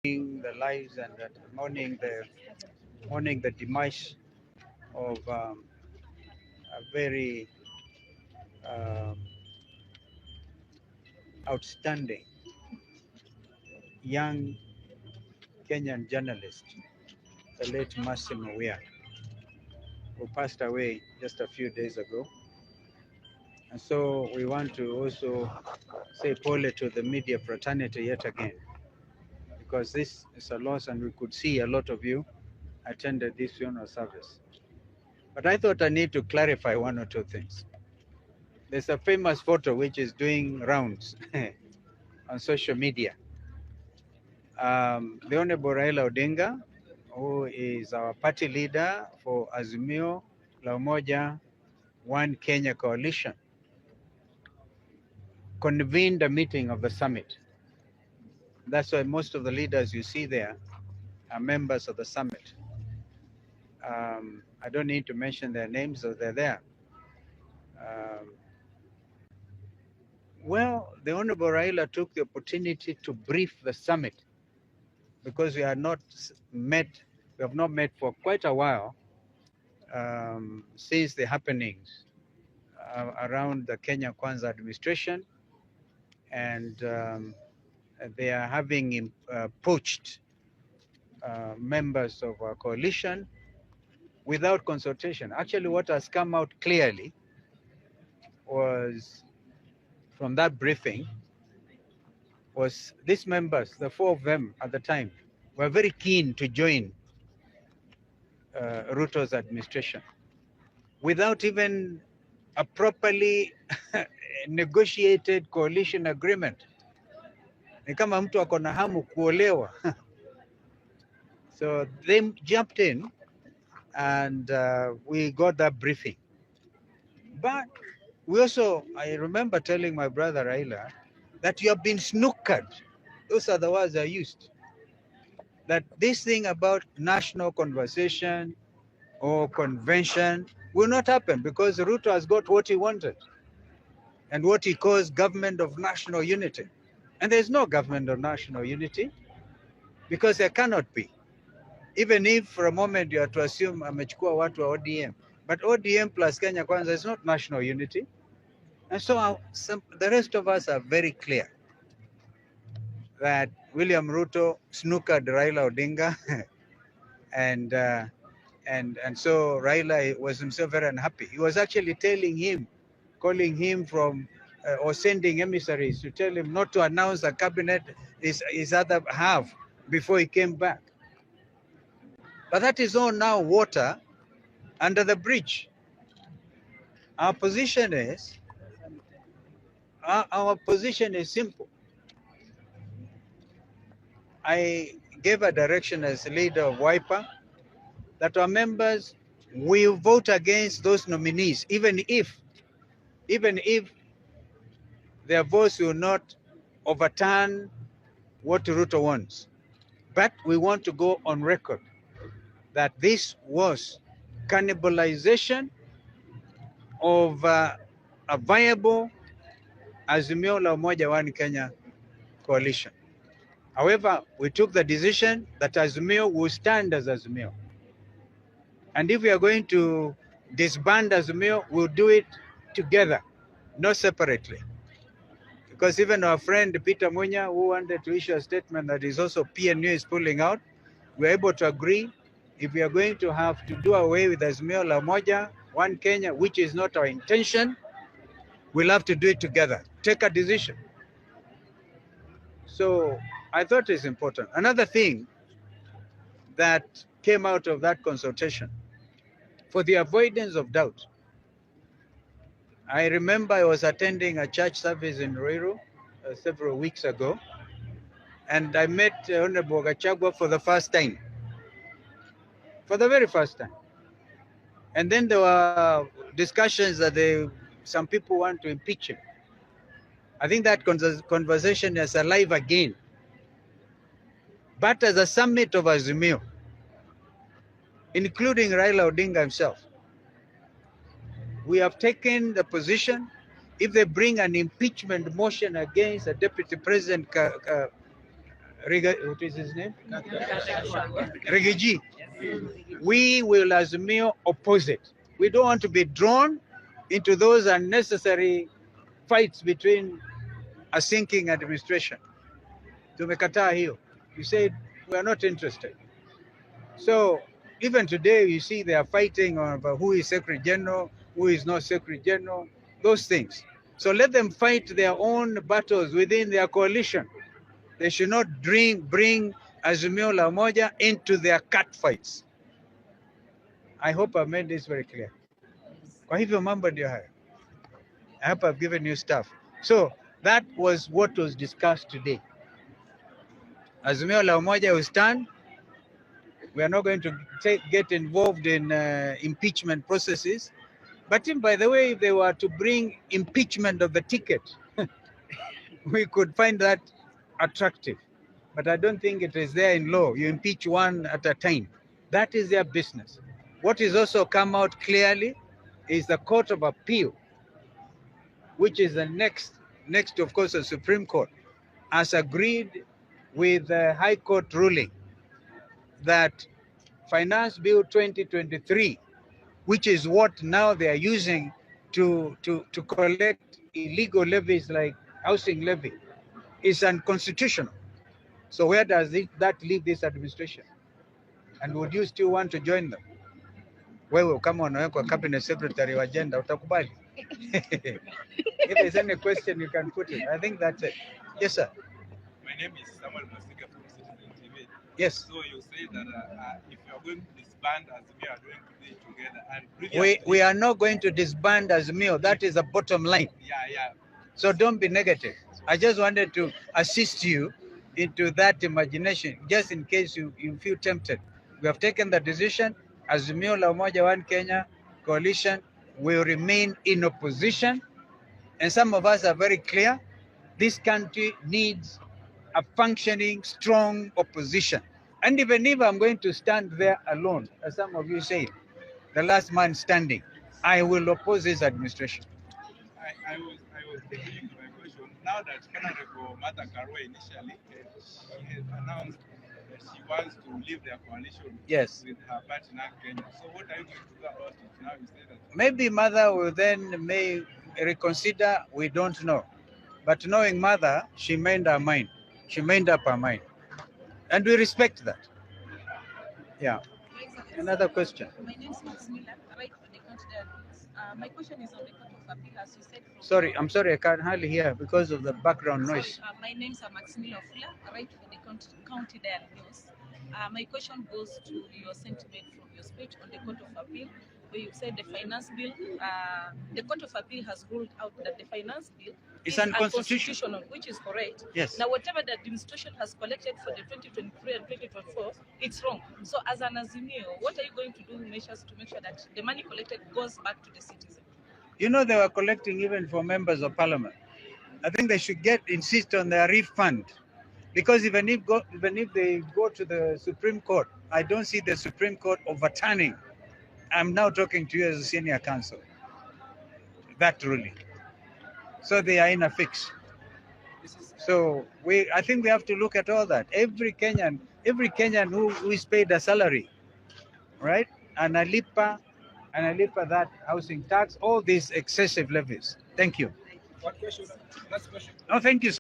the lives and mourning the demise of a very um, outstanding young Kenyan journalist, the late Massimo Weah, who passed away just a few days ago. And so we want to also say pole to the media fraternity yet again, because this is a loss, and we could see a lot of you attended this funeral service. But I thought I need to clarify one or two things. There's a famous photo which is doing rounds on social media. The Honorable Raila Odinga, who is our party leader for Azimio La Umoja One Kenya Coalition, convened a meeting of the summit. That's why most of the leaders you see there are members of the summit. I don't need to mention their names, so they're there. Um, well, the Honorable Raila took the opportunity to brief the summit because we have not met for quite a while since the happenings around the Kenya Kwanza administration, and they are having poached members of our coalition without consultation. Actually, what has come out clearly was from that briefing was these members, the four of them at the time, were very keen to join Ruto's administration without even a properly negotiated coalition agreement. Ni kama mtu ako na hamu kuolewa. So they jumped in and we got that briefing. But we also, I remember telling my brother Raila that you have been snookered. Those are the words I used. That this thing about national conversation or convention will not happen because Ruto has got what he wanted and what he calls government of national unity. And there's no government of national unity because there cannot be. Even if for a moment you are to assume amechukua watu wa ODM. But ODM plus Kenya Kwanza is not national unity. And so the rest of us are very clear that William Ruto snookered Raila Odinga and so Raila was himself very unhappy. He was actually calling him from or sending emissaries to tell him not to announce a cabinet his other half before he came back. But that is all now water under the bridge. Our position is simple. I gave a direction as leader of Wiper that our members will vote against those nominees, even if their votes will not overturn what Ruto wants. But we want to go on record that this was cannibalization of a viable Azimio La Umoja One Kenya coalition. However, we took the decision that Azimio will stand as Azimio. And if we are going to disband Azimio, we'll do it together, not separately. Because even our friend Peter Munya, who wanted to issue a statement that is also PNU is pulling out, we're able to agree if we are going to have to do away with Azimio La Umoja, One Kenya, which is not our intention, we'll have to do it together. Take a decision. So I thought it's important. Another thing that came out of that consultation, for the avoidance of doubt, I remember I was attending a church service in Ruiru several weeks ago, and I met Honorable Gachagua for the first time, for the very first time. And then there were discussions that some people want to impeach him. I think that conversation is alive again. But as a summit of Azimio, including Raila Odinga himself, we have taken the position, if they bring an impeachment motion against a Deputy President what is his name? Rigiji. We will Azimio oppose it. We don't want to be drawn into those unnecessary fights between a sinking administration. Tumekataa hiyo. You said we are not interested. So even today, you see they are fighting over who is Secretary General, who is not Secretary General, those things. So let them fight their own battles within their coalition. They should not bring Azimio la Umoja into their cat fights. I hope I've made this very clear. Kwa hivyo mambo ndio hayo. I hope I've given you stuff. So that was what was discussed today. Azimio la Umoja will stand. We are not going to get involved in impeachment processes. But by the way, if they were to bring impeachment of the ticket, we could find that attractive. But I don't think it is there in law. You impeach one at a time. That is their business. What is also come out clearly is the Court of Appeal, which is the next of course, the Supreme Court, has agreed with the High Court ruling that Finance Bill 2023, which is what now they are using to collect illegal levies like housing levy, is unconstitutional. So where does that leave this administration? And would you still want to join them? Wewe kama unawekwa cabinet secretary wa agenda utakubali? If there's any question, you can put it. I think that's it. Yes, sir. My name is Samuel Masika from Citizen TV. Yes. So you say that if you are going to disband Azimio, you are going to be together. And we are not going to disband Azimio. That is the bottom line. Yeah. So don't be negative. I just wanted to assist you into that imagination, just in case you feel tempted. We have taken the decision. Azimio la Umoja One Kenya coalition will remain in opposition. And some of us are very clear. This country needs a functioning, strong opposition. And even if I'm going to stand there alone, as some of you say, the last man standing, I will oppose this administration. I was thinking my question. Now that Honorable Martha Karua initially she has announced that she wants to leave their coalition with her partner Kenya. So what are you going to do about it now? You say that maybe Mother will then may reconsider. We don't know. But knowing Mother, she made her mind. She made up her mind. And we respect that. Yeah. Another question. My name is Maximilian, right for the country diaries. My question is on the Court of Appeal, as you said. I'm sorry, I can't hardly hear because of the background noise. My name is Maximilian Fula, right for the county diary news. My question goes to your sentiment from your speech on the Court of Appeal, where you said the finance bill, the Court of Appeal has ruled out that the finance bill is unconstitutional, which is correct. Yes. Now, whatever the administration has collected for the 2023 and 2024, it's wrong. So, as an Azimio, what are you going to do measures to make sure that the money collected goes back to the citizen? You know, they were collecting even for members of parliament. I think they should insist on their refund, because even if they go to the Supreme Court, I don't see the Supreme Court overturning. I'm now talking to you as a senior counsel. That ruling. So they are in a fix. So I think we have to look at all that. Every Kenyan who is paid a salary, right? Analipa that housing tax, all these excessive levies. Thank you. one question, last question. No, thank you.